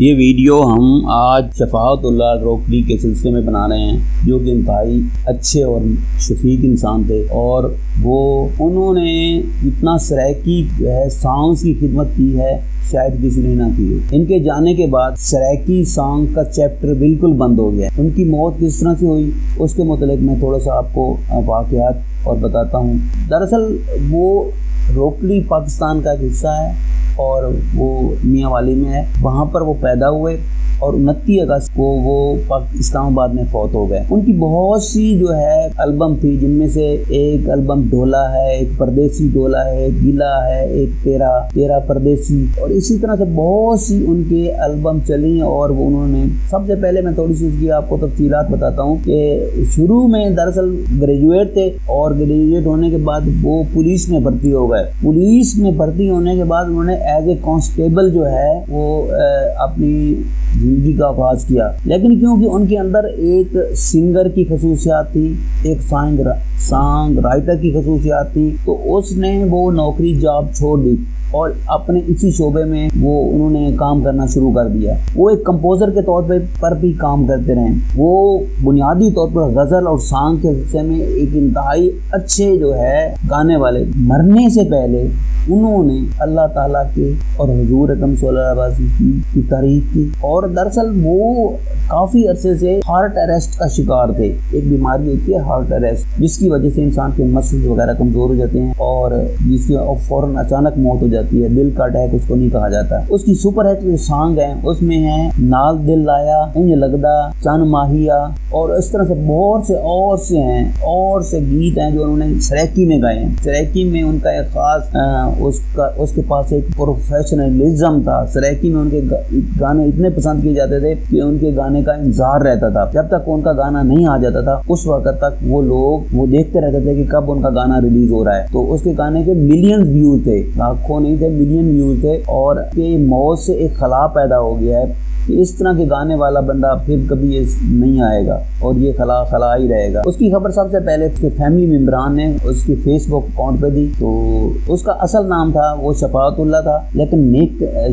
یہ ویڈیو ہم آج شفاعت اللہ روکڑی کے سلسلے میں بنا رہے ہیں، جو کہ انتہائی اچھے اور شفیق انسان تھے، اور انہوں نے اتنا سرائکی جو ہے سانگز کی خدمت کی ہے شاید کسی نے نہ کی ہو۔ ان کے جانے کے بعد سرائکی سانگ کا چیپٹر بالکل بند ہو گیا۔ ان کی موت کس طرح سے ہوئی اس کے متعلق میں تھوڑا سا آپ کو واقعات اور بتاتا ہوں۔ دراصل وہ روکڑی پاکستان کا ایک حصہ ہے اور وہ میاں والی میں ہے، وہاں پر وہ پیدا ہوئے اور 29 اگست کو وہ اسلام آباد میں فوت ہو گئے۔ ان کی بہت سی جو ہے البم تھی، جن میں سے ایک البم ڈھولا ہے، ایک پردیسی ڈھولا ہے، ایک گلا ہے، ایک تیرا پردیسی، اور اسی طرح سے بہت سی ان کے البم چلی۔ اور وہ انہوں نے سب سے پہلے میں تھوڑی سی اس کی آپ کو تفصیلات بتاتا ہوں کہ شروع میں دراصل گریجویٹ تھے، اور گریجویٹ ہونے کے بعد وہ پولیس میں بھرتی ہو گئے۔ پولیس میں بھرتی ہونے کے بعد انہوں نے ایز اے کانسٹیبل جو ہے وہ اپنی زندگی کا آغاز کیا، لیکن کیونکہ ان کے اندر ایک سنگر کی خصوصیات تھی، ایک سانگ رائٹر کی خصوصیات تھی، تو اس نے وہ نوکری جاب چھوڑ دی اور اپنے اسی شعبے میں انہوں نے کام کرنا شروع کر دیا۔ وہ ایک کمپوزر کے طور پر بھی کام کرتے رہے۔ وہ بنیادی طور پر غزل اور سانگ کے حصے میں ایک انتہائی اچھے جو ہے گانے والے۔ مرنے سے پہلے انہوں نے اللہ تعالیٰ کے اور حضور اکرم صلی اللہ علیہ وسلم کی تعریف کی، اور دراصل وہ کافی عرصے سے ہارٹ اریسٹ کا شکار تھے۔ ایک بیماری ہوتی ہے ہارٹ اریسٹ، جس کی وجہ سے انسان کے مسلز وغیرہ کمزور ہو جاتے ہیں اور جس کی فوراً اچانک موت ہو جاتی ہے۔ دل کا اٹیک اس کو نہیں کہا جاتا۔ اس کی سپر ہٹ جو سانگ ہیں اس میں ہیں نال دل لایا، انج لگدا، چن ماہیا، اور اس طرح سے بہت سے اور سے گیت ہیں جو انہوں نے سرائکی میں گائے ہیں۔ سرائکی میں ان کا ایک خاص اس کے پاس ایک پروفیشنلزم تھا۔ سرائکی میں ان کے گانے اتنے پسند کیے جاتے تھے کہ ان کے گانے کا انتظار رہتا تھا۔ جب تک ان کا گانا نہیں آ جاتا تھا اس وقت تک وہ لوگ دیکھتے رہتے تھے کہ کب ان کا گانا ریلیز ہو رہا ہے۔ تو اس کے گانے کے ملین ویوز تھے، لاکھوں نہیں تھے، ملین ویوز تھے، اور کہ موت سے ایک خلا پیدا ہو گیا ہے کہ اس طرح کے گانے والا بندہ پھر کبھی نہیں آئے گا، اور یہ خلا ہی رہے گا۔ اس کی خبر سب سے پہلے اس کے فیملی ممبران نے اس کی فیس بک اکاؤنٹ پہ دی۔ تو اس کا اصل نام تھا وہ شفاعت اللہ تھا، لیکن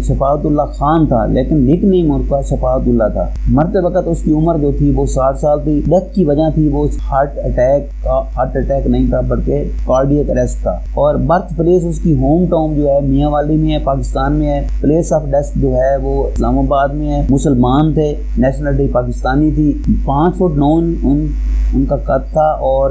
شفاعت اللہ خان تھا، لیکن نک نیم اس کا شفاعت اللہ تھا۔ مرتے وقت اس کی عمر جو تھی وہ 60 سال تھی۔ ڈیتھ کی وجہ تھی وہ ہارٹ اٹیک نہیں تھا بلکہ کارڈیک اریسٹ تھا۔ اور برتھ پلیس اس کی ہوم ٹاؤن جو ہے میاں والی میں ہے، پاکستان میں ہے۔ پلیس آف ڈیتھ جو ہے وہ اسلام آباد میں ہے۔ مسلمان تھے، نیشنلٹی پاکستانی تھی۔ 5 فٹ 9 ان کا قد تھا، اور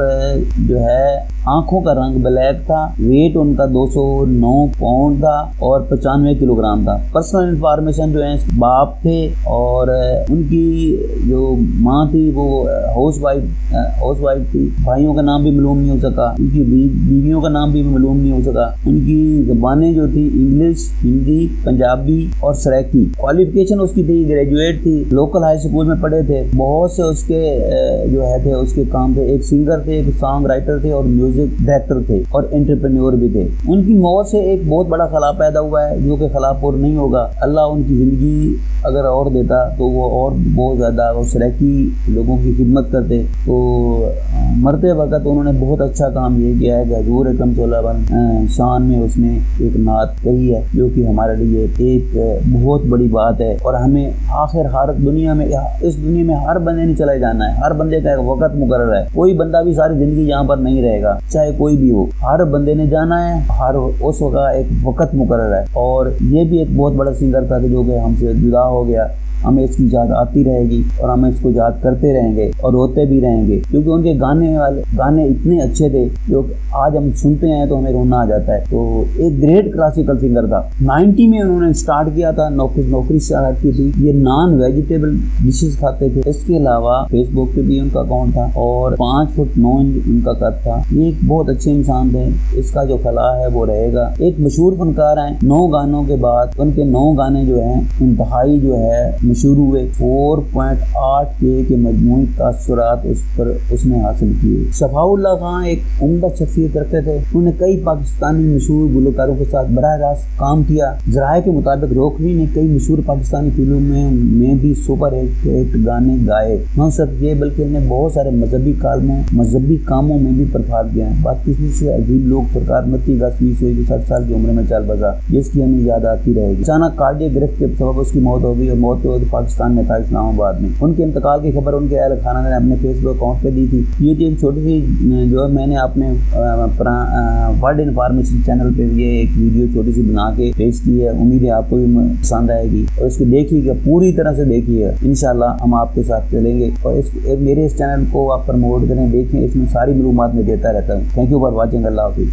جو ہے آنکھوں کا رنگ بلیک تھا۔ ویٹ ان کا 209 پاؤنڈ تھا اور 95 کلو گرام تھا۔ پرسنل انفارمیشن جو ہے باپ تھے، اور ان کی جو ماں تھی وہ ہاؤس وائف تھی۔ بھائیوں کا نام بھی معلوم نہیں ہو سکا، ان کی بیویوں کا نام بھی معلوم نہیں ہو سکا۔ ان کی زبانیں جو تھی انگلش، ہندی، پنجابی اور سرائکی۔ کوالیفیکیشن اس کی تھی گریجویٹ تھی، لوکل ہائی اسکول میں پڑھے تھے۔ بہت سے اس کے جو ہے اس کے کام تھے، ایک سنگر تھے، ایک سانگ رائٹر تھے، اور میوزک ڈائریکٹر تھے، اور انٹرپرینور بھی تھے۔ ان کی موت سے ایک بہت بڑا خلا پیدا ہوا ہے جو کہ خلا پر نہیں ہوگا۔ اللہ ان کی زندگی اگر اور دیتا تو وہ اور بہت زیادہ سرائکی لوگوں کی خدمت کرتے۔ تو مرتے وقت انہوں نے بہت اچھا کام یہ کیا ہے کہ حضور اکرم صلی اللہ علیہ وسلم شان میں اس نے ایک نعت کہی ہے، جو کہ ہمارے لیے ایک بہت بڑی بات ہے۔ اور ہمیں آخر اس دنیا میں ہر بندے نے چلے جانا ہے۔ ہر بندے کا ایک وقت مقرر ہے۔ کوئی بندہ بھی ساری زندگی یہاں پر نہیں رہے گا، چاہے کوئی بھی ہو۔ ہر بندے نے جانا ہے، اس کا ایک وقت مقرر ہے۔ اور یہ بھی ایک بہت بڑا سنگر تھا جو کہ ہم سے جدا ہو گیا۔ ہمیں اس کی یاد آتی رہے گی، اور ہم اس کو یاد کرتے رہیں گے اور روتے بھی رہیں گے، کیونکہ ان کے گانے اتنے اچھے تھے جو آج ہم سنتے ہیں تو ہمیں رونا آ جاتا ہے۔ تو ایک گریٹ کلاسیکل سنگر تھا۔ 90 میں انہوں نے سٹارٹ کیا تھا، نوکری سٹارٹ کی تھی۔ یہ نان ویجیٹیبل ڈشز کھاتے تھے۔ اس کے علاوہ فیس بک پہ بھی ان کا اکاؤنٹ تھا، اور 5 فٹ 9 ان کا قد تھا۔ یہ ایک بہت اچھے انسان تھے۔ اس کا جو خلا ہے وہ رہے گا۔ ایک مشہور فنکار ہیں۔ 9 گانوں کے بعد ان کے 9 گانے جو ہیں انتہائی جو ہے مشہور ہوئے، 4.8K کے مجموعی تاثرات اس پر اس نے حاصل کیے۔ شفاء اللہ خان ایک عمدہ شخصیت رکھتے تھے، انہوں نے کئی پاکستانی مشہور گلوکاروں کے ساتھ براہ راست کام کیا۔ ذرائع کے مطابق روکڑی نے کئی مشہور پاکستانی فلموں میں بھی سپر ہٹ گانے گائے۔ نہ صرف یہ بلکہ انہیں بہت سارے مذہبی کاموں میں بھی پرفار کیا ہے۔ پاکستانی سے عجیب لوگ سرکار 29 اگست 1960 سال کی عمر میں چل بسا، جس کی ہمیں یاد آتی رہے گی۔ اچانک کارڈیک گرفت کے سبب اس کی موت ہو گئی اور موت کے وقت پاکستان میں تھا، اسلام آباد میں۔ ان کے انتقال کی خبر ان کے اہل خانہ نے اپنے فیس بک اکاؤنٹ پہ دی تھی۔ یہ ایک چھوٹی سی جو ہے میں نے اپنے ورلڈ انفارمیشن چینل پہ یہ ایک ویڈیو چھوٹی سی بنا کے پیش کی ہے، امید ہے آپ کو بھی پسند آئے گی اور اس کو دیکھیے گا، پوری طرح سے دیکھیے، انشاءاللہ ہم آپ کے ساتھ چلیں گے۔ اور میرے اس چینل کو آپ پروموٹ کریں، دیکھیں، اس میں ساری معلومات میں دیتا رہتا ہوں۔ تھینک یو فار واچنگ، اللہ حافظ۔